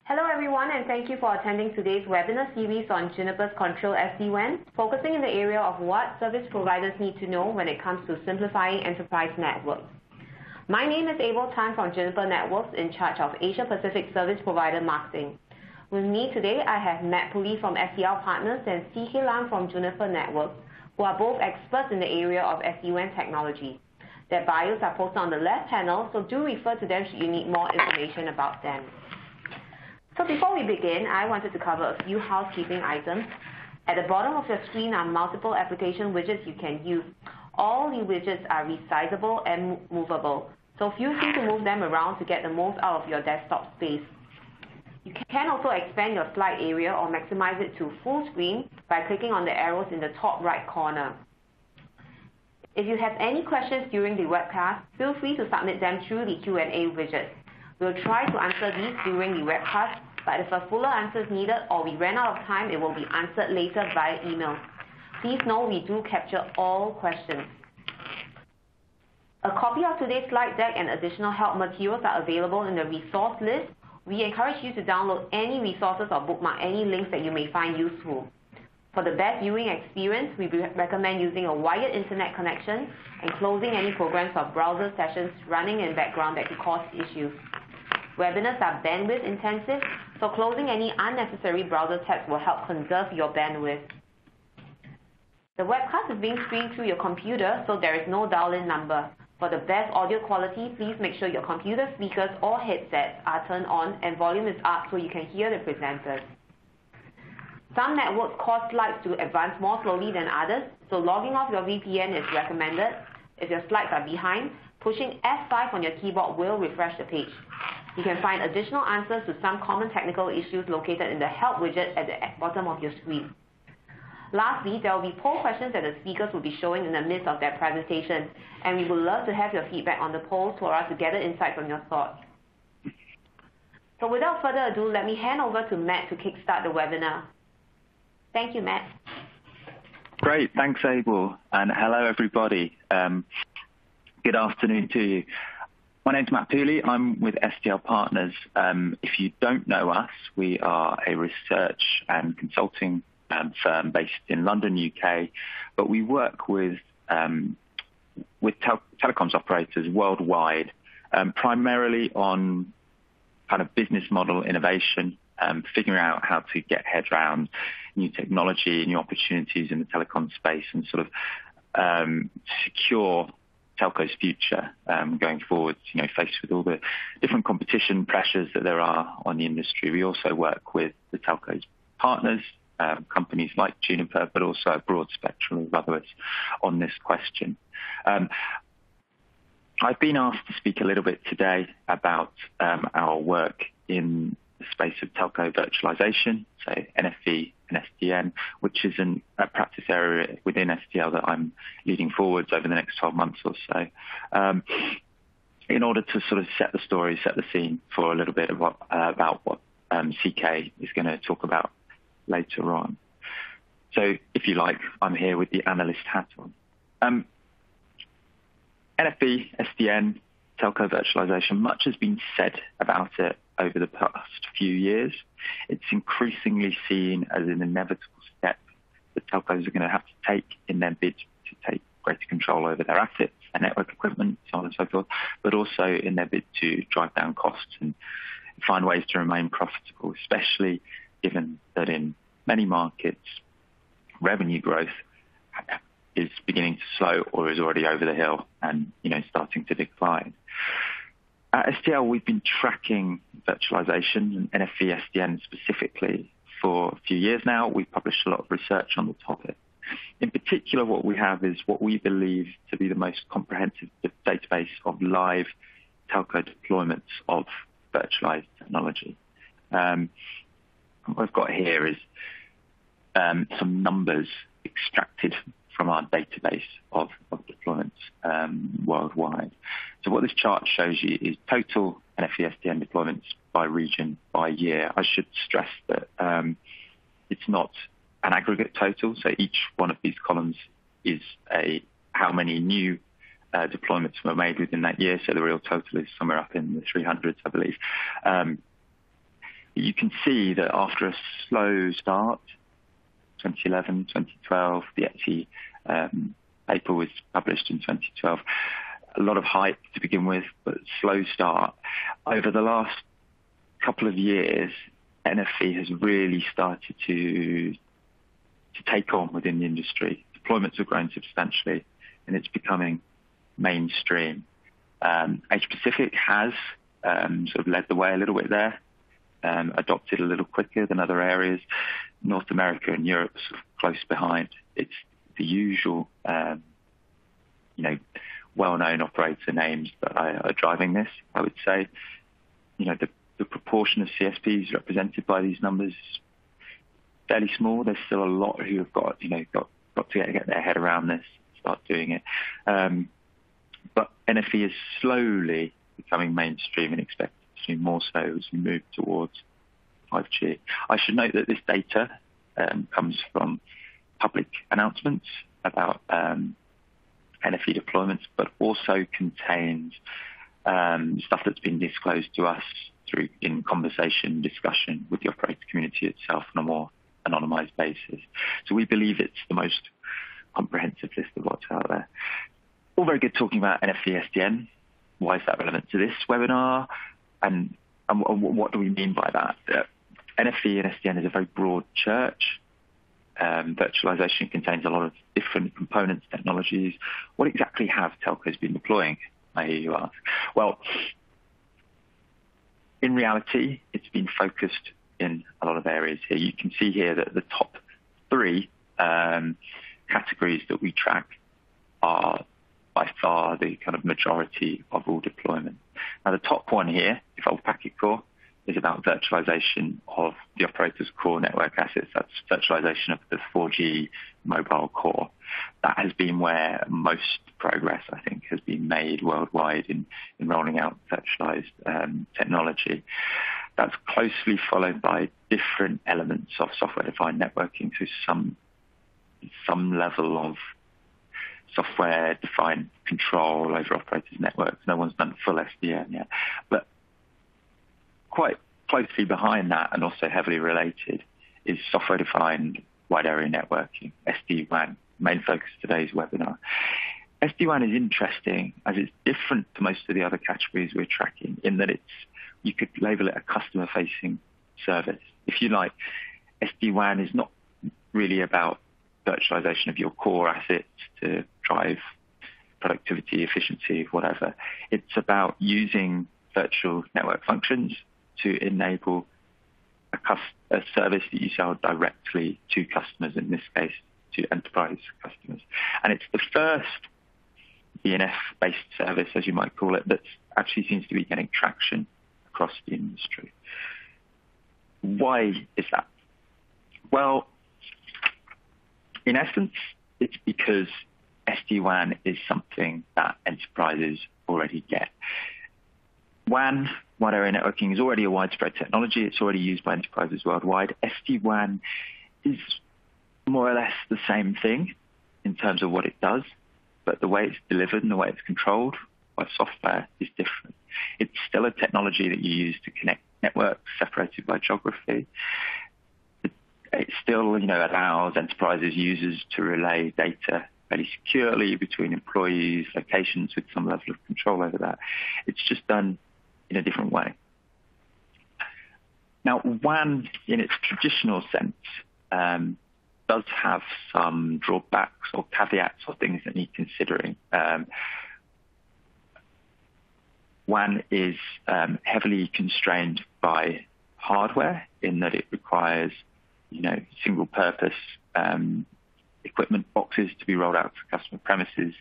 Hello everyone, and thank you for attending today's webinar series on Juniper's Contrail SD-WAN, focusing in the area of what service providers need to know when it comes to simplifying enterprise networks. My name is Abel Tan from Juniper Networks, in charge of Asia Pacific Service Provider Marketing. With me today, I have Matt Pooley from STL Partners and CK Lam from Juniper Networks, who are both experts in the area of SD-WAN technology. Their bios are posted on the left panel, so do refer to them should you need more information about them. So before we begin, I wanted to cover a few housekeeping items. At the bottom of your screen are multiple application widgets you can use. All the widgets are resizable and movable, so feel free to move them around to get the most out of your desktop space. You can also expand your slide area or maximize it to full screen by clicking on the arrows in the top right corner. If you have any questions during the webcast, feel free to submit them through the Q&A widget. We'll try to answer these during the webcast, but if a fuller answer is needed or we ran out of time, it will be answered later via email. Please know we do capture all questions. A copy of today's slide deck and additional help materials are available in the resource list. We encourage you to download any resources or bookmark any links that you may find useful. For the best viewing experience, we recommend using a wired internet connection and closing any programs or browser sessions running in background that could cause issues. Webinars are bandwidth intensive, so closing any unnecessary browser tabs will help conserve your bandwidth. The webcast is being streamed through your computer, so there is no dial-in number. For the best audio quality, please make sure your computer speakers or headsets are turned on and volume is up so you can hear the presenters. Some networks cause slides to advance more slowly than others, so logging off your VPN is recommended. If your slides are behind, pushing F5 on your keyboard will refresh the page. You can find additional answers to some common technical issues located in the Help widget at the bottom of your screen. Lastly, there will be poll questions that the speakers will be showing in the midst of their presentation, and we would love to have your feedback on the polls for us to gather insights on your thoughts. So without further ado, let me hand over to Matt to kickstart the webinar. Thank you, Matt. Great, thanks Abel, and hello everybody. Good afternoon to you. My name's Matt Pooley. I'm with STL Partners. If you don't know us, we are a research and consulting firm based in London, UK, but we work with telecoms operators worldwide, primarily on kind of business model innovation, figuring out how to get heads around new technology, new opportunities in the telecom space, and sort of secure telco's future going forward, faced with all the different competition pressures that there are on the industry. We also work with the telco's partners, companies like Juniper, but also a broad spectrum of others on this question. I've been asked to speak a little bit today about our work in the space of telco virtualization, so NFV and SDN, which is a practice area within STL that I'm leading forwards over the next 12 months or so, in order to sort of set the story, set the scene for a little bit about what CK is going to talk about later on. So if you like, I'm here with the analyst hat on. NFV, SDN, telco virtualization, much has been said about it over the past few years. It's increasingly seen as an inevitable step that telcos are going to have to take in their bid to take greater control over their assets and network equipment, so on and so forth, but also in their bid to drive down costs and find ways to remain profitable, especially given that in many markets, revenue growth is beginning to slow or is already over the hill and starting to decline. At STL, we've been tracking virtualization and NFV SDN specifically for a few years now. We've published a lot of research on the topic. In particular, what we have is what we believe to be the most comprehensive database of live telco deployments of virtualized technology. What I've got here is some numbers extracted from our database of deployments worldwide. So what this chart shows you is total NFV SDN deployments by region, by year. I should stress that it's not an aggregate total, so each one of these columns is how many new deployments were made within that year, so the real total is somewhere up in the 300s, I believe. you can see that after a slow start, 2011, 2012, the ETSI paper was published in 2012. A lot of hype to begin with, but slow start. Over the last couple of years, NFV has really started to take on within the industry. Deployments have grown substantially, and it's becoming mainstream. Asia Pacific has sort of led the way a little bit there, adopted a little quicker than other areas. North America and Europe are sort of close behind. It's the usual, well-known operator names that are driving this, I would say. The proportion of CSPs represented by these numbers is fairly small. There's still a lot who have got to get their head around this, start doing it. But NFV is slowly becoming mainstream and expected to be more so as we move towards 5G. I should note that this data comes from public announcements about NFV deployments, but also contains stuff that's been disclosed to us in conversation, discussion with the operator community itself on a more anonymized basis. So we believe it's the most comprehensive list of what's out there. All very good talking about NFV SDN. Why is that relevant to this webinar? And what do we mean by that? NFV and SDN is a very broad church. Virtualization contains a lot of different components, technologies. What exactly have telcos been deploying, I hear you ask? Well, in reality, it's been focused in a lot of areas here. You can see here that the top three categories that we track are by far the kind of majority of all deployments. Now, the top one here, default packet core, is about virtualization of the operator's core network assets. That's virtualization of the 4G mobile core. That has been where most progress, I think, has been made worldwide in rolling out virtualized technology. That's closely followed by different elements of software-defined networking, so some level of software-defined control over operators' networks. No one's done full SDN yet. But quite closely behind that, and also heavily related, is software-defined wide area networking, SD-WAN, main focus of today's webinar. SD-WAN is interesting as it's different to most of the other categories we're tracking in that you could label it a customer-facing service. If you like, SD-WAN is not really about virtualization of your core assets to drive productivity, efficiency, whatever. It's about using virtual network functions to enable a service that you sell directly to customers, in this case, to enterprise customers. And it's the first DNF-based service, as you might call it, that actually seems to be getting traction across the industry. Why is that? Well, in essence, it's because SD-WAN is something that enterprises already get. WAN, wide area networking, is already a widespread technology. It's already used by enterprises worldwide. SD-WAN is more or less the same thing in terms of what it does, but the way it's delivered and the way it's controlled by software is different. It's still a technology that you use to connect networks separated by geography. It still, allows enterprises users to relay data very securely between employees, locations with some level of control over that. It's just done in a different way. Now, WAN, in its traditional sense, does have some drawbacks or caveats or things that need considering. WAN is heavily constrained by hardware in that it requires, single-purpose equipment boxes to be rolled out to customer premises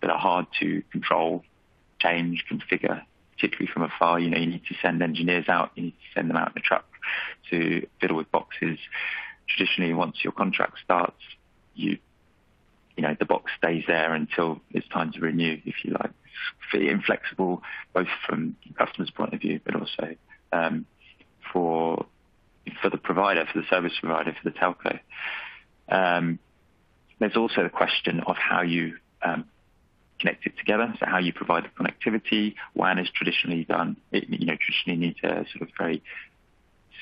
that are hard to control, change, configure, particularly from afar. You need to send engineers out, you need to send them out in a truck to fiddle with boxes. Traditionally, once your contract starts, the box stays there until it's time to renew, if you like. It's inflexible, both from the customer's point of view, but also for the provider, for the service provider, for the telco. There's also the question of how you connect it together, so how you provide the connectivity. WAN is traditionally done. Traditionally needs a sort of very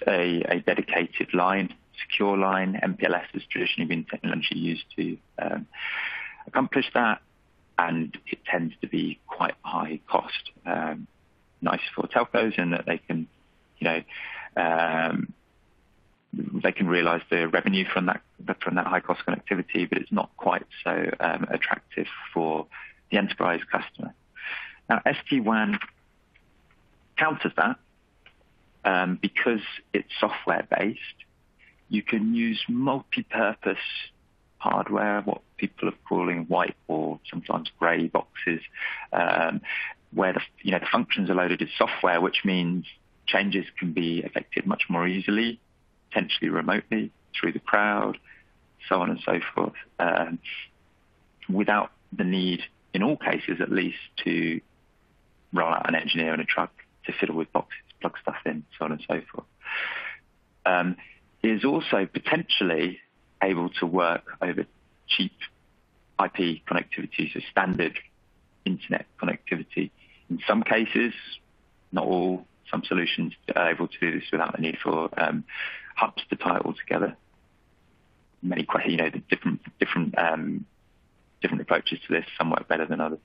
a dedicated line, secure line. MPLS has traditionally been technology used to accomplish that, and it tends to be quite high cost. Nice for telcos in that they can, they can realise the revenue from that high cost connectivity, but it's not quite so attractive for the enterprise customer. Now, SD-WAN counters that because it's software based. You can use multi-purpose hardware, what people are calling white or sometimes grey boxes, where the functions are loaded as software, which means changes can be effected much more easily, potentially remotely through the cloud, so on and so forth, without the need, in all cases at least, to roll out an engineer in a truck to fiddle with boxes, plug stuff in, so on and so forth. It is also potentially able to work over cheap IP connectivity, so standard internet connectivity. In some cases, not all, some solutions are able to do this without the need for hubs to tie it all together. Many, the different approaches to this. Some work better than others.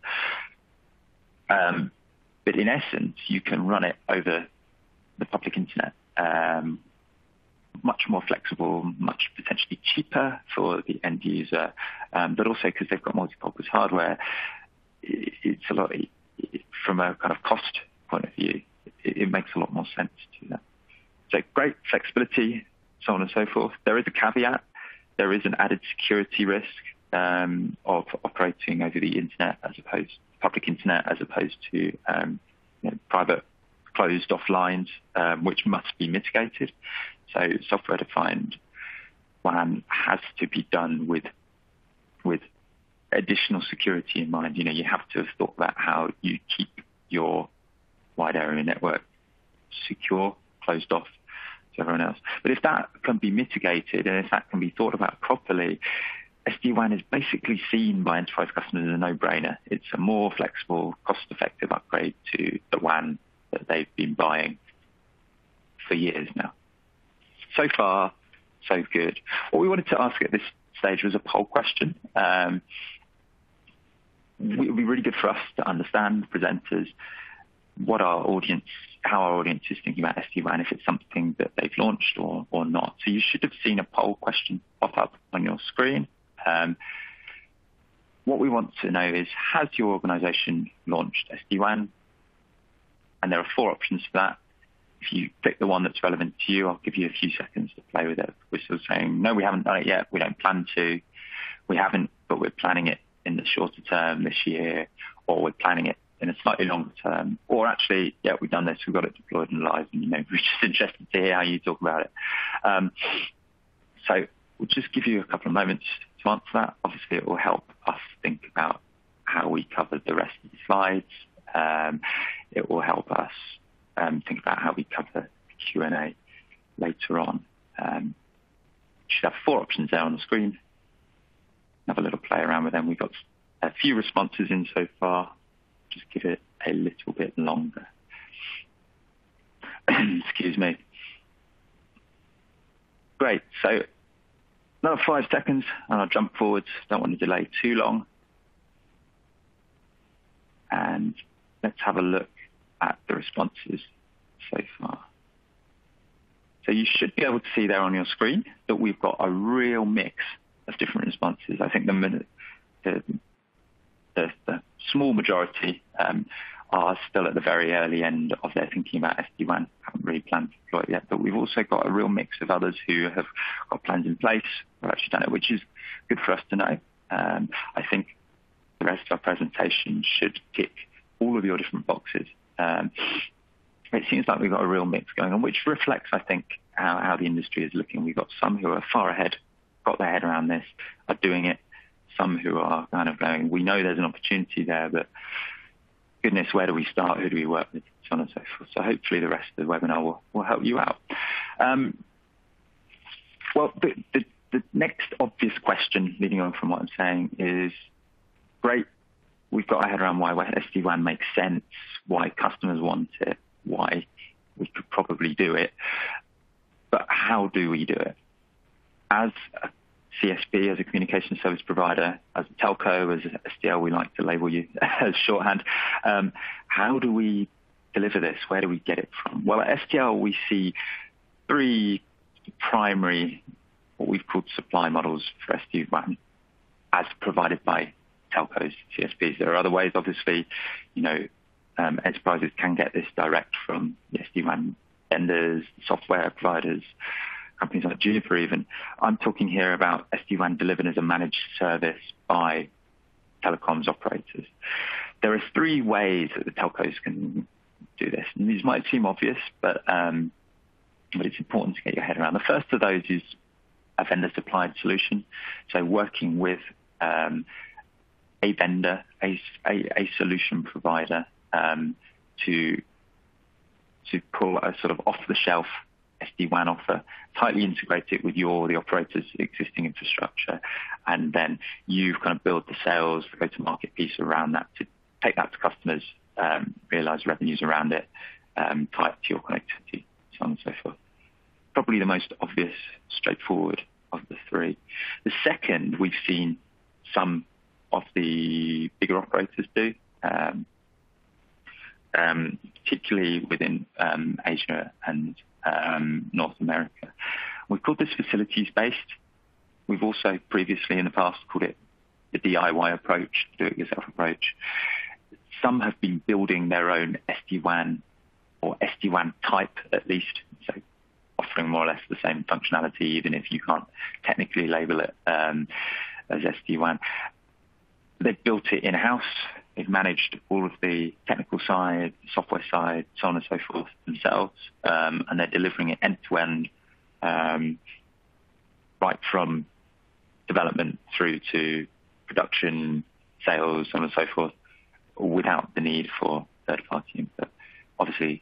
But in essence, you can run it over the public internet. Much more flexible, much potentially cheaper for the end user, but also because they've got multi-purpose hardware, it's a lot, from a kind of cost point of view, it makes a lot more sense to do that. So great flexibility, so on and so forth. There is a caveat. There is an added security risk of operating over the internet public internet as opposed to private closed off lines, which must be mitigated. So software-defined WAN has to be done with additional security in mind. You have to have thought about how you keep your wide area network secure, closed off to everyone else. But if that can be mitigated and if that can be thought about properly, SD-WAN is basically seen by enterprise customers as a no-brainer. It's a more flexible, cost-effective upgrade to the WAN that they've been buying for years now. So far, so good. What we wanted to ask at this stage was a poll question. It would be really good for us to understand, presenters, how our audience is thinking about SD-WAN, if it's something that they've launched or not. So you should have seen a poll question pop up on your screen. What we want to know is, has your organization launched SD-WAN? And there are 4 options for that. If you pick the one that's relevant to you, I'll give you a few seconds to play with it. We're still saying, no, we haven't done it yet. We don't plan to. We haven't, but we're planning it in the shorter term this year, or we're planning it in a slightly longer term. Or actually, yeah, we've done this. We've got it deployed and live, and we're just interested to hear how you talk about it. So we'll just give you a couple of moments to answer that. Obviously, it will help us think about how we cover the rest of the slides. It will help us think about how we cover the Q&A later on. You should have 4 options there on the screen. Have a little play around with them. We've got a few responses in so far. Just give it a little bit longer. Excuse me. Great. So another 5 seconds, and I'll jump forwards. Don't want to delay too long. And let's have a look at the responses so far. So you should be able to see there on your screen that we've got a real mix of different responses. I think the small majority are still at the very early end of their thinking about SD-WAN, haven't really planned to deploy it yet, but we've also got a real mix of others who have got plans in place, or actually done it, which is good for us to know. I think the rest of our presentation should tick all of your different boxes. It seems like we've got a real mix going on, which reflects, I think, how the industry is looking. We've got some who are far ahead, got their head around this, are doing it. Some who are kind of going, we know there's an opportunity there, but goodness, where do we start? Who do we work with? So on and so forth. So hopefully the rest of the webinar will help you out. Well, the next obvious question, leading on from what I'm saying, is great. We've got our head around why SD-WAN makes sense, why customers want it, why we could probably do it. information service provider, as a telco, as STL, we like to label you as shorthand. How do we deliver this? Where do we get it from? Well, at STL, we see three primary, what we've called supply models for SD-WAN as provided by telcos, CSPs. There are other ways, obviously, enterprises can get this direct from the SD-WAN vendors, software providers, companies like Juniper even. I'm talking here about SD-WAN delivered as a managed service by telecoms operators. There are three ways that the telcos can do this. And these might seem obvious, but it's important to get your head around. The first of those is a vendor-supplied solution. So working with a vendor, a solution provider to pull a sort of off-the-shelf SD-WAN offer, tightly integrate it with the operator's existing infrastructure, and then you kind of build the sales, the go-to-market piece around that to take that to customers, realize revenues around it, tie it to your connectivity, so on and so forth. Probably the most obvious, straightforward of the three. The second, we've seen some of the bigger operators do, particularly within Asia and North America. We've called this facilities-based. We've also previously in the past called it the DIY approach, do-it-yourself approach. Some have been building their own SD-WAN or SD-WAN type at least, so offering more or less the same functionality, even if you can't technically label it as SD-WAN. They've built it in-house. They've managed all of the technical side, software side, so on and so forth themselves, and they're delivering it end-to-end, right from development through to production, sales, so on and so forth, without the need for third-party input. Obviously,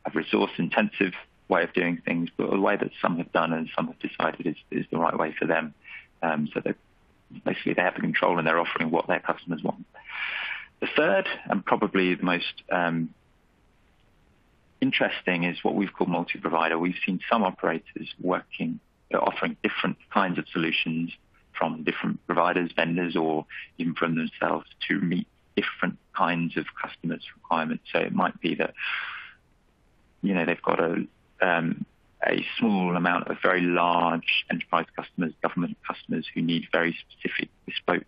a resource-intensive way of doing things, but a way that some have done and some have decided is the right way for them. So that basically they have the control and they're offering what their customers want. The third, and probably the most interesting, is what we've called multi-provider. We've seen some operators offering different kinds of solutions from different providers, vendors, or even from themselves to meet different kinds of customers' requirements. So it might be that, they've got a small amount of very large enterprise customers, government customers who need very specific, bespoke,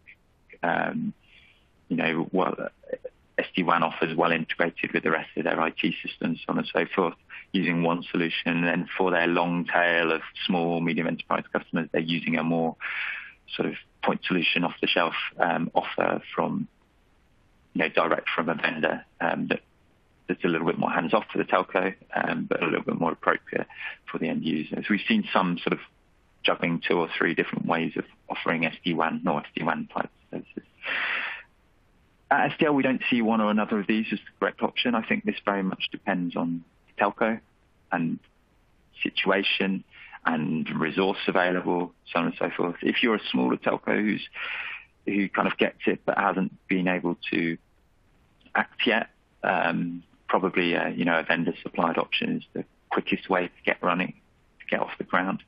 SD-WAN offers well integrated with the rest of their IT systems, so on and so forth, using one solution. And then for their long tail of small, medium enterprise customers, they're using a more sort of point solution off-the-shelf offer from, direct from a vendor that's a little bit more hands-off for the telco, but a little bit more appropriate for the end users. We've seen some sort of juggling 2 or 3 different ways of offering SD-WAN or SD-WAN type services. At STL, we don't see one or another of these as the correct option. I think this very much depends on the telco and situation and resource available, so on and so forth. If you're a smaller telco who kind of gets it but hasn't been able to act yet, probably a vendor-supplied option is the quickest way to get running, to get off the ground.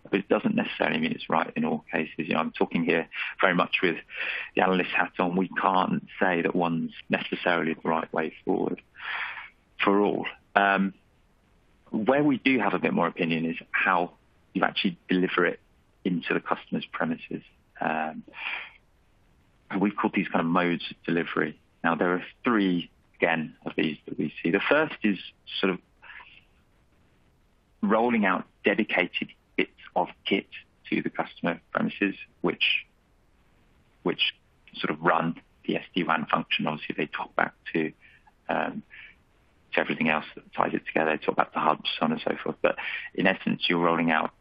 But it doesn't necessarily mean it's right in all cases. I'm talking here very much with the analyst hat on. We can't say that one's necessarily the right way forward for all. Where we do have a bit more opinion is how you actually deliver it into the customer's premises. We've called these kind of modes of delivery. Now, there are 3, again, of these that we see. The first is sort of rolling out dedicated bits of kit to the customer premises, which sort of run the SD-WAN function. Obviously, they talk back to everything else that ties it together. They talk about the hubs, so on and so forth. But in essence, you're rolling out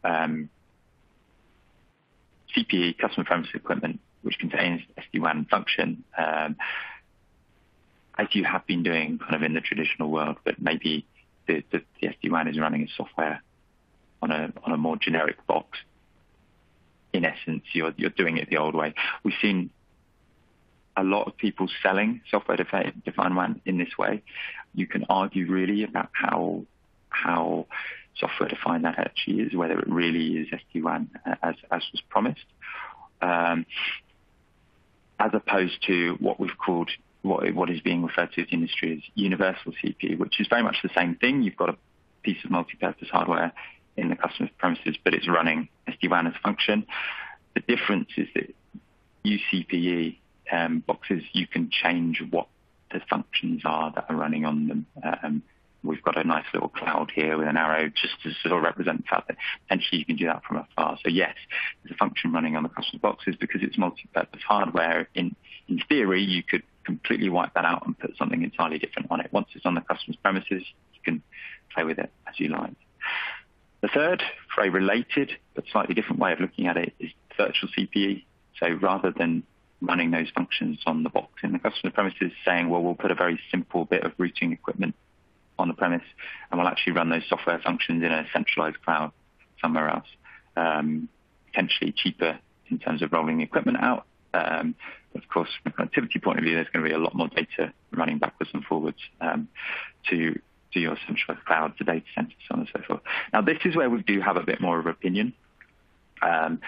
CPE, customer premise equipment, which contains SD-WAN function, as you have been doing kind of in the traditional world, but maybe the SD-WAN is running as software on a more generic box. In essence, you're doing it the old way. We've seen a lot of people selling software-defined WAN in this way. You can argue really about how software-defined that actually is, whether it really is SD-WAN as was promised, as opposed to what we've called, what is being referred to in the industry as universal CPU, which is very much the same thing. You've got a piece of multi-purpose hardware in the customer's premises, but it's running SD-WAN as a function. The difference is that UCPE boxes, you can change what the functions are that are running on them. We've got a nice little cloud here with an arrow just to sort of represent the fact that potentially you can do that from afar. So yes, there's a function running on the customer boxes because it's multi-purpose hardware. In theory, you could completely wipe that out and put something entirely different on it. Once it's on the customer's premises, you can play with it as you like. The third, very related but slightly different way of looking at it, is virtual CPE. So rather than running those functions on the box in the customer premises, saying, well, we'll put a very simple bit of routing equipment on the premise, and we'll actually run those software functions in a centralized cloud somewhere else. Potentially cheaper in terms of rolling the equipment out. Of course, from a connectivity point of view, there's going to be a lot more data running backwards and forwards to your centralized cloud, to data centers, so on and so forth. Now, this is where we do have a bit more of an opinion. The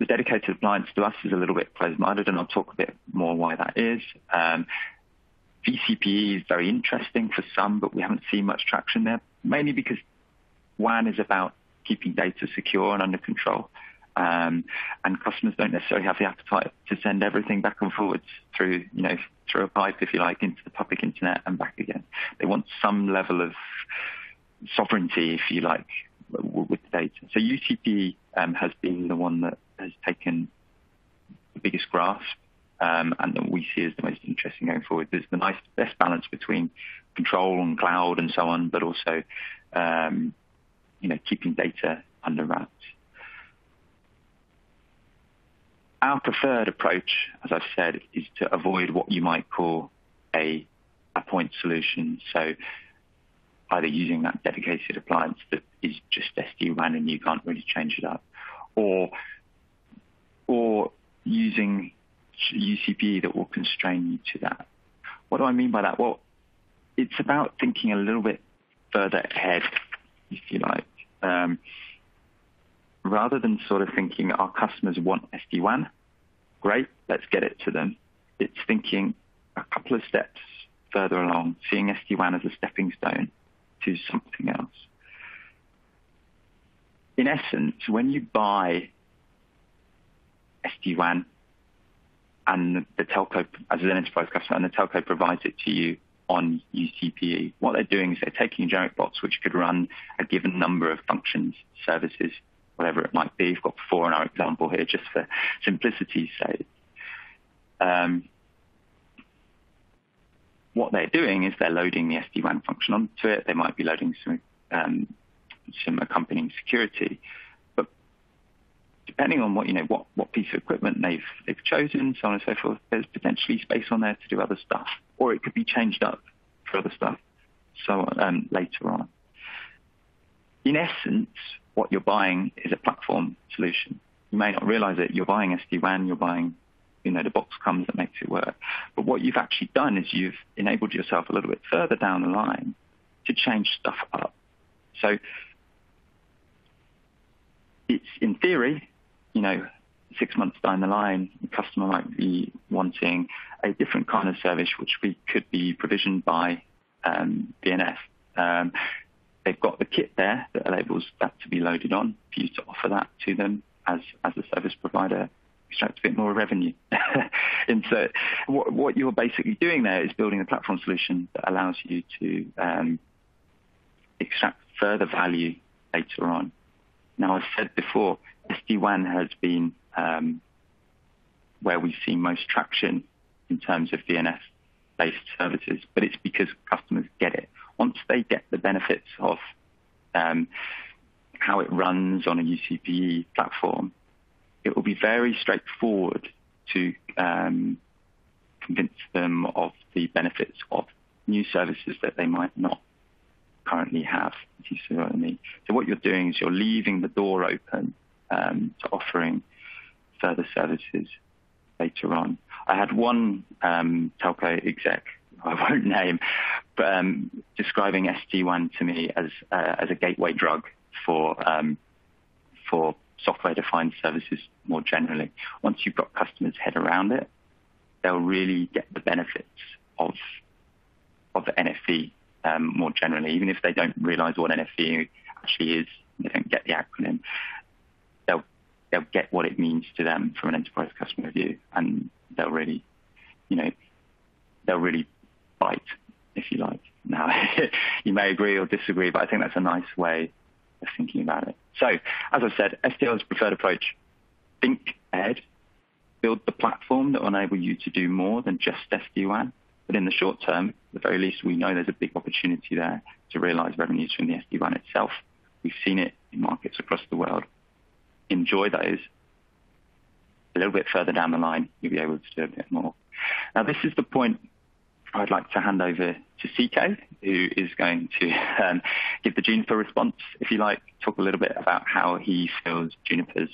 dedicated appliance to us is a little bit closed-minded, and I'll talk a bit more why that is. vCPE is very interesting for some, but we haven't seen much traction there, mainly because WAN is about keeping data secure and under control. And customers don't necessarily have the appetite to send everything back and forwards through a pipe, if you like, into the public internet and back again. They want some level of sovereignty, if you like, with the data. So UCP has been the one that has taken the biggest grasp, and that we see as the most interesting going forward. There's the best balance between control and cloud and so on, but also keeping data under wraps. Our preferred approach, as I've said, is to avoid what you might call a point solution. So either using that dedicated appliance that is just SD-WAN and you can't really change it up, or using UCP that will constrain you to that. What do I mean by that? Well, it's about thinking a little bit further ahead, if you like. Rather than sort of thinking our customers want SD-WAN, great, let's get it to them. It's thinking a couple of steps further along, seeing SD-WAN as a stepping stone to something else. In essence, when you buy SD-WAN and the telco, as an enterprise customer, and the telco provides it to you on UCPE, what they're doing is they're taking a generic box which could run a given number of functions, services, whatever it might be. We've got 4 in our example here just for simplicity's sake. What they're doing is they're loading the SD-WAN function onto it. They might be loading some accompanying security. But depending on what piece of equipment they've chosen, so on and so forth, there's potentially space on there to do other stuff. Or it could be changed up for other stuff later on. In essence, what you're buying is a platform solution. You may not realize it. You're buying SD-WAN, you're buying, the box comes that makes it work. But what you've actually done is you've enabled yourself a little bit further down the line to change stuff up. So it's, in theory, 6 months down the line, the customer might be wanting a different kind of service, which could be provisioned by DNS. They've got the kit there that enables that to be loaded on for you to offer that to them as a service provider, extract a bit more revenue. And so what you're basically doing there is building a platform solution that allows you to extract further value later on. Now, as said before, SD-WAN has been where we've seen most traction in terms of DNS-based services, but it's because customers get it. Once they get the benefits of how it runs on a UCPE platform, it will be very straightforward to convince them of the benefits of new services that they might not currently have, if you see what I mean. So what you're doing is you're leaving the door open to offering further services later on. I had one telco exec, I won't name, but describing SD-WAN to me as a gateway drug for software-defined services more generally. Once you've got customers' head around it, they'll really get the benefits of the NFV more generally. Even if they don't realize what NFV actually is, they don't get the acronym, they'll get what it means to them from an enterprise customer view, and they'll really bite, if you like. Now, you may agree or disagree, but I think that's a nice way of thinking about it. So, as I said, STL's preferred approach: think ahead, build the platform that will enable you to do more than just SD-WAN. But in the short term, at the very least, we know there's a big opportunity there to realize revenues from the SD-WAN itself. We've seen it in markets across the world. Enjoy those. A little bit further down the line, you'll be able to do a bit more. Now, this is the point I'd like to hand over to CK, who is going to give the Juniper response, if you like, talk a little bit about how he feels Juniper's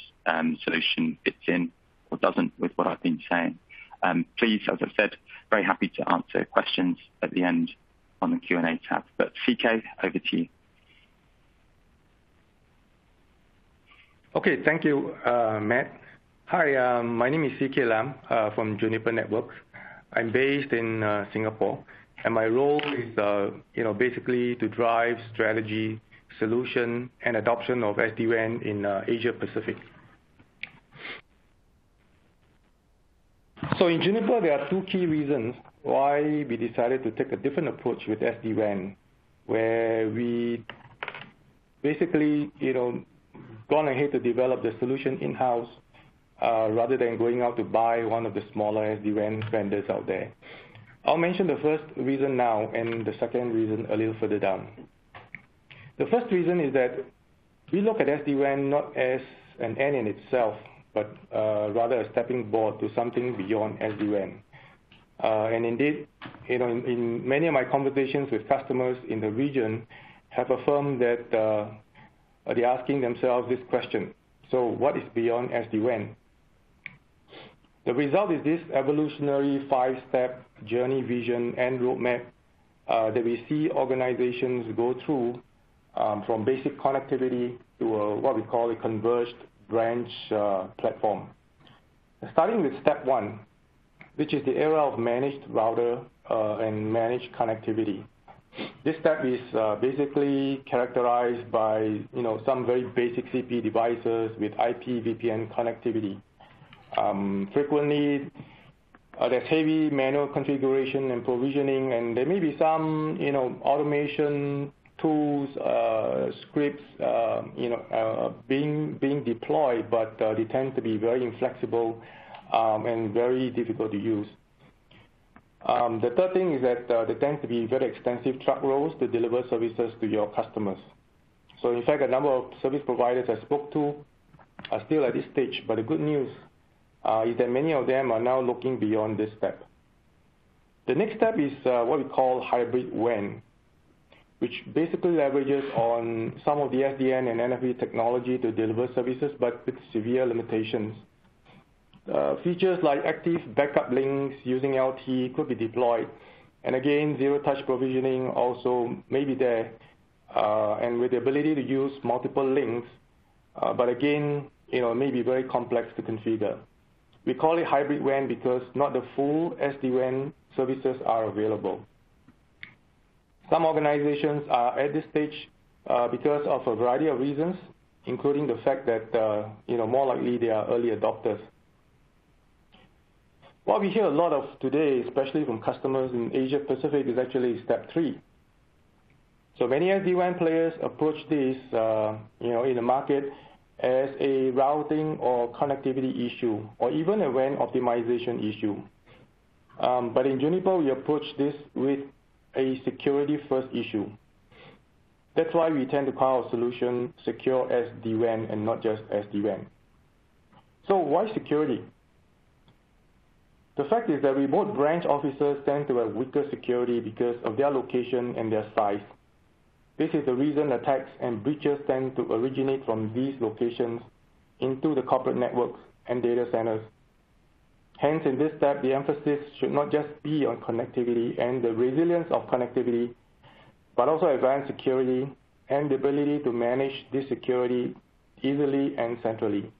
solution fits in or doesn't with what I've been saying. Please, as I said, very happy to answer questions at the end on the Q&A tab. But CK, over to you. Okay, thank you, Matt. Hi, my name is CK Lam from Juniper Networks. I'm based in Singapore, and my role is, basically to drive strategy, solution, and adoption of SD-WAN in Asia Pacific. So in Juniper, there are two key reasons why we decided to take a different approach with SD-WAN, where we basically, gone ahead to develop the solution in-house rather than going out to buy one of the smaller SD-WAN vendors out there. I'll mention the first reason now and the second reason a little further down. The first reason is that we look at SD-WAN not as an end in itself, but rather a stepping board to something beyond SD-WAN. And indeed, in many of my conversations with customers in the region have affirmed that they're asking themselves this question: so what is beyond SD-WAN? The result is this evolutionary 5-step journey, vision, and roadmap that we see organizations go through from basic connectivity to what we call a converged branch platform. Starting with step 1, which is the era of managed router and managed connectivity. This step is basically characterized by some very basic CP devices with IP VPN connectivity. Frequently, there's heavy manual configuration and provisioning, and there may be some automation tools, scripts, being deployed, but they tend to be very inflexible and very difficult to use. The third thing is that there tend to be very extensive truck rolls to deliver services to your customers. So in fact, a number of service providers I spoke to are still at this stage, but the good news is that many of them are now looking beyond this step. The next step is what we call hybrid WAN, which basically leverages on some of the SDN and NFV technology to deliver services, but with severe limitations. Features like active backup links using LT could be deployed, and again, zero-touch provisioning also may be there, and with the ability to use multiple links, but again, it may be very complex to configure. We call it hybrid WAN because not the full SD-WAN services are available. Some organizations are at this stage because of a variety of reasons, including the fact that more likely they are early adopters. What we hear a lot of today, especially from customers in Asia Pacific, is actually step 3. So many SD-WAN players approach this, in the market as a routing or connectivity issue, or even a WAN optimization issue. But in Juniper, we approach this with a security-first issue. That's why we tend to call our solution secure SD-WAN and not just SD-WAN. So why security? The fact is that remote branch officers tend to have weaker security because of their location and their size. This is the reason attacks and breaches tend to originate from these locations into the corporate networks and data centers. Hence, in this step, the emphasis should not just be on connectivity and the resilience of connectivity, but also advanced security and the ability to manage this security easily and centrally.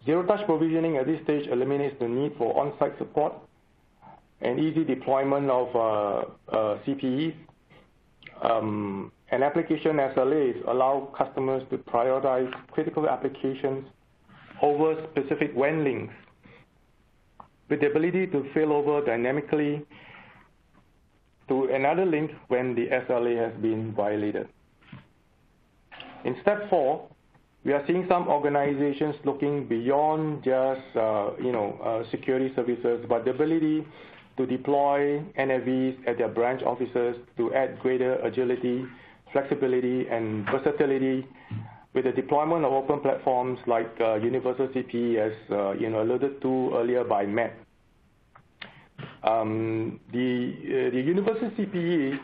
Zero-touch provisioning at this stage eliminates the need for on-site support and easy deployment of CPEs. And application SLAs allow customers to prioritize critical applications over specific WAN links, with the ability to fail over dynamically to another link when the SLA has been violated. In step 4, we are seeing some organizations looking beyond just security services, but the ability to deploy NFVs at their branch offices to add greater agility, flexibility, and versatility with the deployment of open platforms like Universal CPE, as alluded to earlier by Matt. The Universal CPE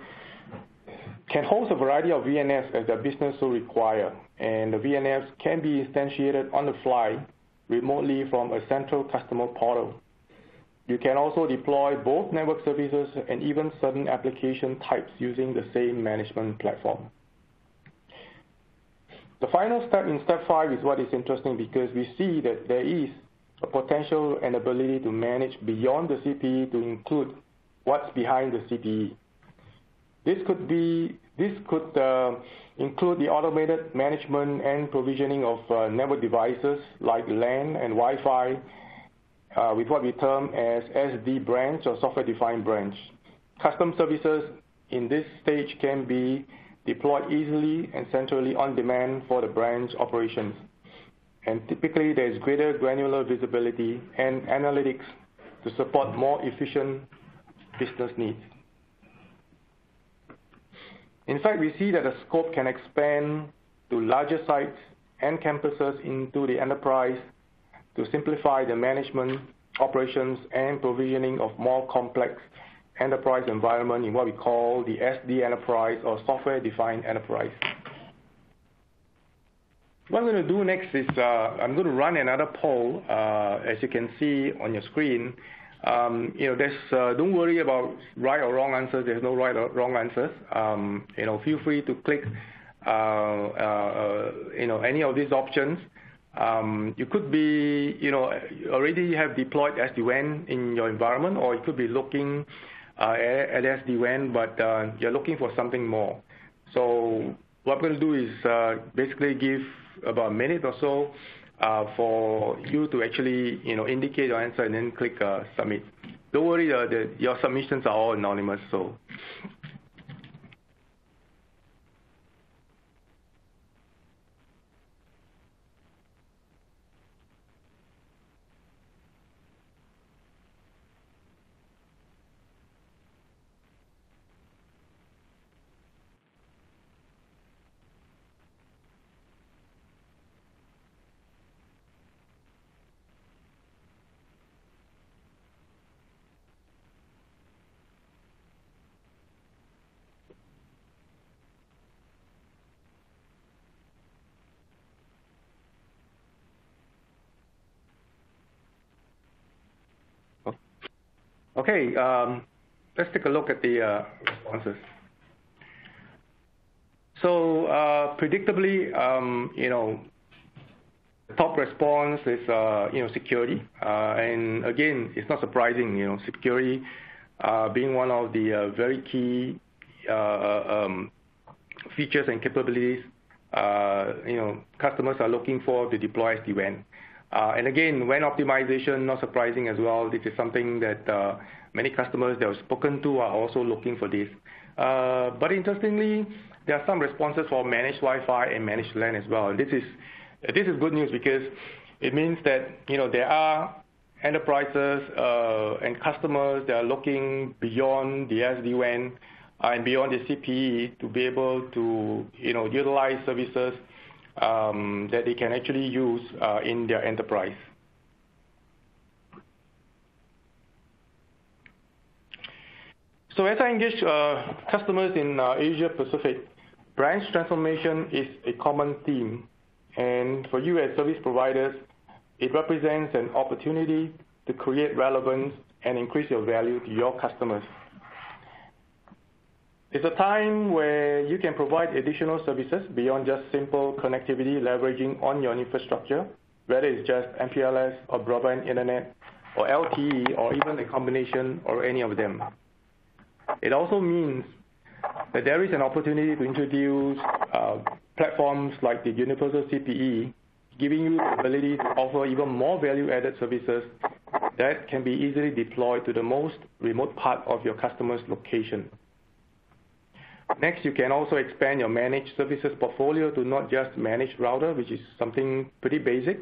can host a variety of VNFs as their business so require, and the VNFs can be instantiated on the fly remotely from a central customer portal. You can also deploy both network services and even certain application types using the same management platform. The final step in step 5 is what is interesting, because we see that there is a potential and ability to manage beyond the CPE to include what's behind the CPE. This could include the automated management and provisioning of network devices like LAN and Wi-Fi with what we term as SD branch or software-defined branch. Custom services in this stage can be deployed easily and centrally on demand for the branch operations. And typically, there is greater granular visibility and analytics to support more efficient business needs. In fact, we see that the scope can expand to larger sites and campuses into the enterprise to simplify the management, operations, and provisioning of more complex enterprise environment in what we call the SD enterprise or software-defined enterprise. What I'm going to do next is I'm going to run another poll. As you can see on your screen, don't worry about right or wrong answers. There's no right or wrong answers. Feel free to click any of these options. You could be already have deployed SD-WAN in your environment, or you could be looking at SD-WAN, but you're looking for something more. So what I'm going to do is basically give about a minute or so for you to actually indicate your answer and then click submit. Don't worry, your submissions are all anonymous. So. Okay, let's take a look at the responses. So predictably, the top response is security, and again, it's not surprising. Security being one of the very key features and capabilities customers are looking for to deploy SD-WAN. And again, WAN optimization, not surprising as well. This is something that many customers that I've spoken to are also looking for this. But interestingly, there are some responses for managed Wi-Fi and managed LAN as well. And this is good news, because it means that there are enterprises and customers that are looking beyond the SD-WAN and beyond the CPE to be able to utilize services that they can actually use in their enterprise. So as I engage customers in Asia Pacific, branch transformation is a common theme, and for you as service providers, it represents an opportunity to create relevance and increase your value to your customers. It's a time where you can provide additional services beyond just simple connectivity leveraging on your infrastructure, whether it's just MPLS or broadband internet or LTE or even a combination or any of them. It also means that there is an opportunity to introduce platforms like the Universal CPE, giving you the ability to offer even more value-added services that can be easily deployed to the most remote part of your customer's location. Next, you can also expand your managed services portfolio to not just managed router, which is something pretty basic,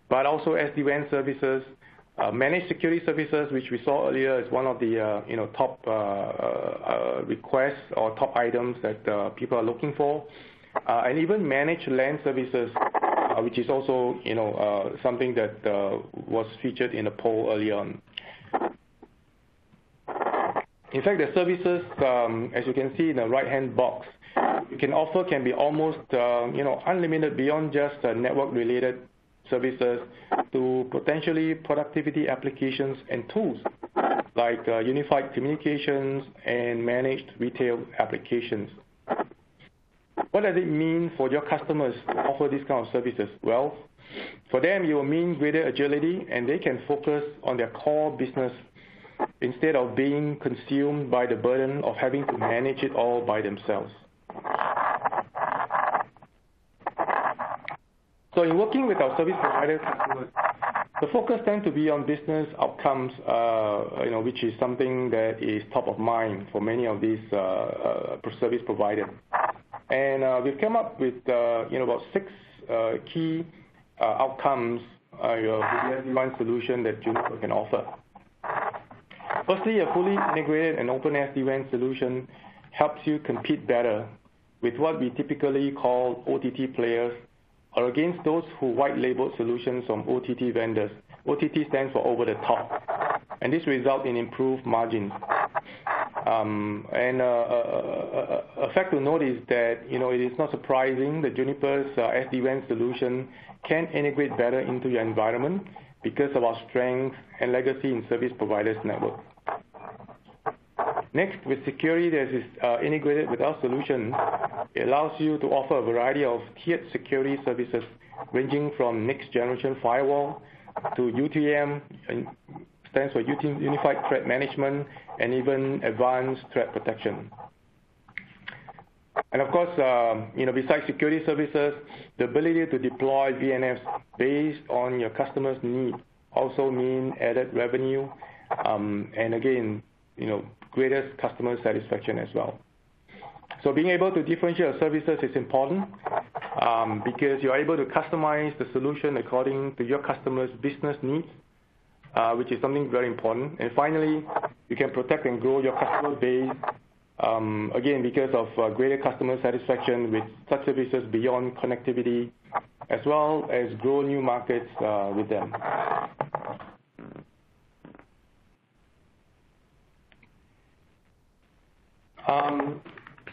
but also SD-WAN services, managed security services, which we saw earlier is one of the top requests or top items that people are looking for, and even managed LAN services, which is also something that was featured in a poll earlier on. In fact, the services, as you can see in the right-hand box, you can offer can be almost unlimited beyond just network-related services to potentially productivity applications and tools like unified communications and managed retail applications. What does it mean for your customers to offer these kind of services? Well, for them, it will mean greater agility, and they can focus on their core business instead of being consumed by the burden of having to manage it all by themselves. So in working with our service provider customers, the focus tends to be on business outcomes, which is something that is top of mind for many of these service providers. And we've come up with about 6 key outcomes with the SD-WAN solution that Juniper can offer. Firstly, a fully integrated and open SD-WAN solution helps you compete better with what we typically call OTT players, or against those who white-label solutions from OTT vendors. OTT stands for over the top, and this results in improved margins. A fact to note is that it is not surprising that Juniper's SD-WAN solution can integrate better into your environment because of our strength and legacy in service providers' network. Next, with security that is integrated with our solution, it allows you to offer a variety of tiered security services ranging from next-generation firewall to UTM, stands for Unified Threat Management, and even advanced threat protection. And of course, besides security services, the ability to deploy VNFs based on your customer's need also mean added revenue, and again, greater customer satisfaction as well. So being able to differentiate your services is important because you're able to customize the solution according to your customer's business needs, which is something very important. And finally, you can protect and grow your customer base, again, because of greater customer satisfaction with such services beyond connectivity, as well as grow new markets with them.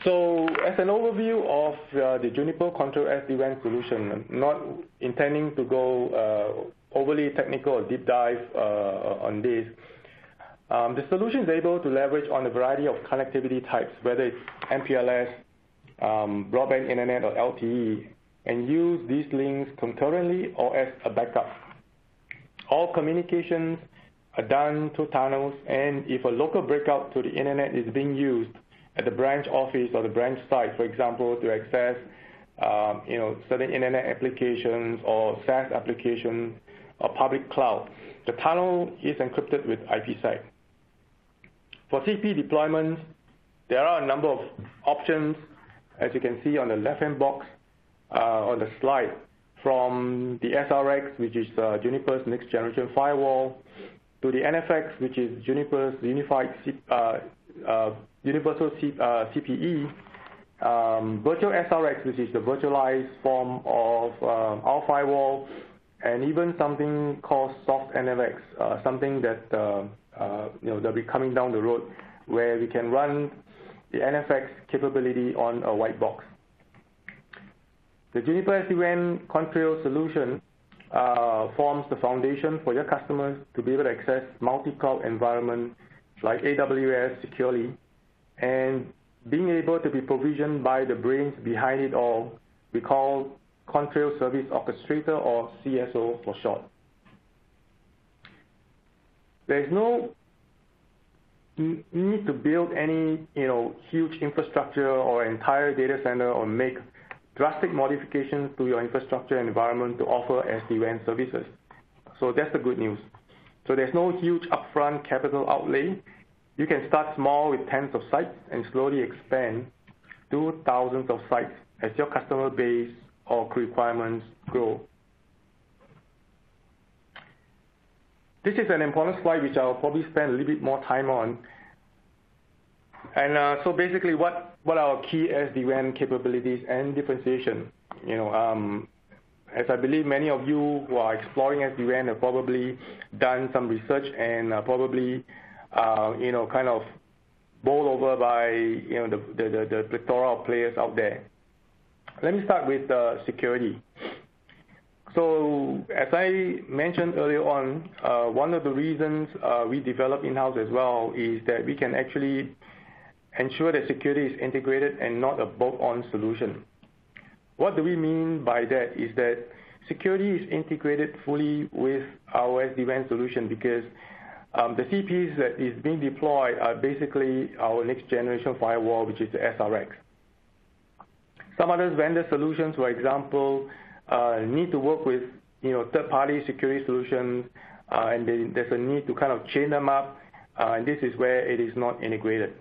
So as an overview of the Juniper Contrail SD-WAN solution, not intending to go overly technical or deep dive on this, the solution is able to leverage on a variety of connectivity types, whether it's MPLS, broadband internet, or LTE, and use these links concurrently or as a backup. All communications are done through tunnels, and if a local breakout to the internet is being used at the branch office or the branch site, for example, to access certain internet applications or SaaS applications or public cloud, the tunnel is encrypted with IPsec. For CP deployments, there are a number of options, as you can see on the left-hand box on the slide, from the SRX, which is Juniper's next-generation firewall, to the NFX, which is Juniper's Universal CPE, virtual SRX, which is the virtualized form of our firewall, and even something called soft NFX, something that that'll be coming down the road, where we can run the NFX capability on a white box. The Juniper SD-WAN Contrail solution forms the foundation for your customers to be able to access multi-cloud environments like AWS securely, and being able to be provisioned by the brains behind it all, we call Contrail Service Orchestrator, or CSO for short. There's no need to build any huge infrastructure or entire data center or make drastic modifications to your infrastructure environment to offer SD-WAN services. So that's the good news. So there's no huge upfront capital outlay. You can start small with tens of sites and slowly expand to thousands of sites as your customer base or requirements grow. This is an important slide which I'll probably spend a little bit more time on. And so basically, what are our key SD-WAN capabilities and differentiation? As I believe many of you who are exploring SD-WAN have probably done some research and probably kind of bowled over by the plethora of players out there. Let me start with security. So as I mentioned earlier on, one of the reasons we develop in-house as well is that we can actually ensure that security is integrated and not a bolt-on solution. What do we mean by that is that security is integrated fully with our SD-WAN solution because the CPs that is being deployed are basically our next generation firewall, which is the SRX. Some other vendor solutions, for example, need to work with third-party security solutions, and there's a need to kind of chain them up, and this is where it is not integrated.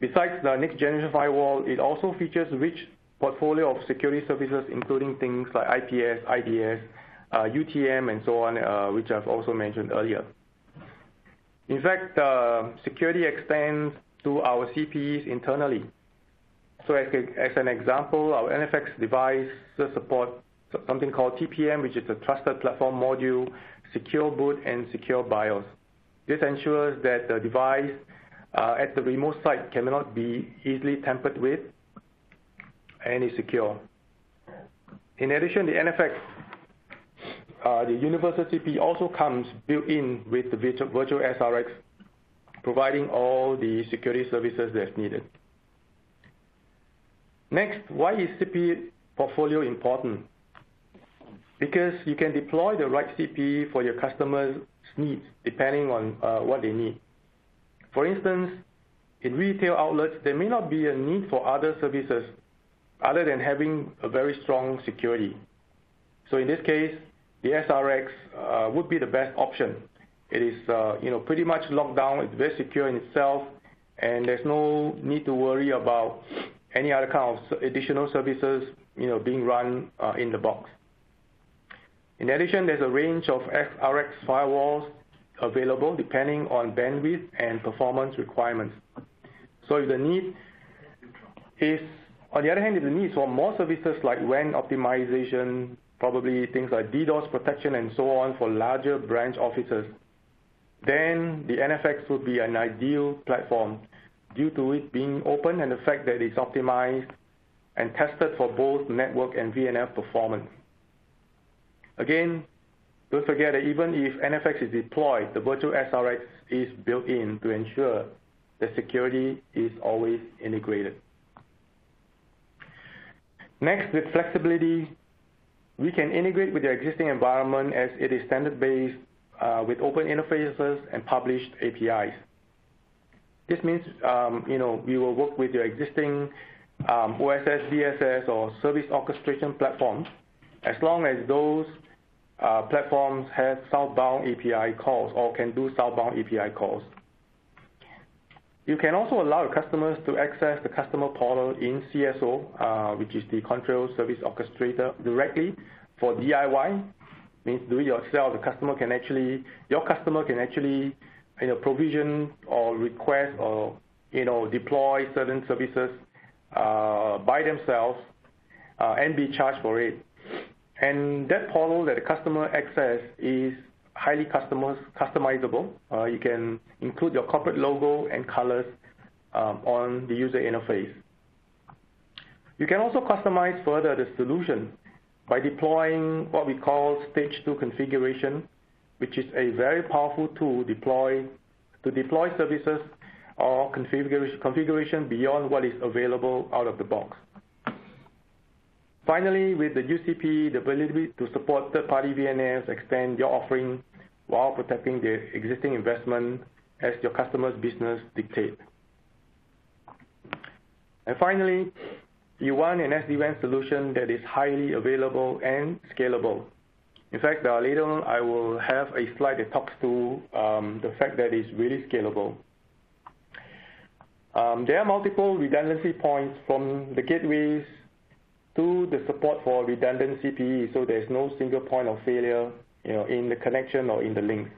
Besides the next generation firewall, it also features a rich portfolio of security services, including things like IPS, IDS, UTM, and so on, which I've also mentioned earlier. In fact, security extends to our CPEs internally. So as an example, our NFX devices support something called TPM, which is a Trusted Platform Module, Secure Boot, and Secure BIOS. This ensures that the device at the remote site cannot be easily tampered with and is secure. In addition, the NFX, the Universal CPE, also comes built in with the virtual SRX, providing all the security services that's needed. Next, why is CPE portfolio important? Because you can deploy the right CPE for your customers' needs depending on what they need. For instance, in retail outlets, there may not be a need for other services other than having a very strong security. So in this case, the SRX would be the best option. It is pretty much locked down. It's very secure in itself, and there's no need to worry about any other kind of additional services being run in the box. In addition, there's a range of SRX firewalls available depending on bandwidth and performance requirements. So if the need is, on the other hand, if the need for more services like WAN optimization, probably things like DDoS protection and so on for larger branch offices, then the NFX would be an ideal platform due to it being open and the fact that it's optimized and tested for both network and VNF performance. Again, don't forget that even if NFX is deployed, the virtual SRX is built in to ensure that security is always integrated. Next, with flexibility, we can integrate with your existing environment as it is standard-based with open interfaces and published APIs. This means we will work with your existing OSS, DSS, or service orchestration platforms as long as those platforms have southbound API calls or can do southbound API calls. You can also allow your customers to access the customer portal in CSO, which is the Contrail Service Orchestrator, directly for DIY. Means do it yourself. Your customer can actually provision or request or deploy certain services by themselves and be charged for it. And that portal that the customer access is highly customizable. You can include your corporate logo and colors on the user interface. You can also customize further the solution by deploying what we call Stage 2 configuration, which is a very powerful tool to deploy services or configuration beyond what is available out of the box. Finally, with the UCP, the ability to support third-party VNFs, extend your offering while protecting the existing investment as your customer's business dictate. And finally, you want an SD-WAN solution that is highly available and scalable. In fact, later on, I will have a slide that talks to the fact that it's really scalable. There are multiple redundancy points from the gateways to the support for redundant CPE, so there's no single point of failure, in the connection or in the link.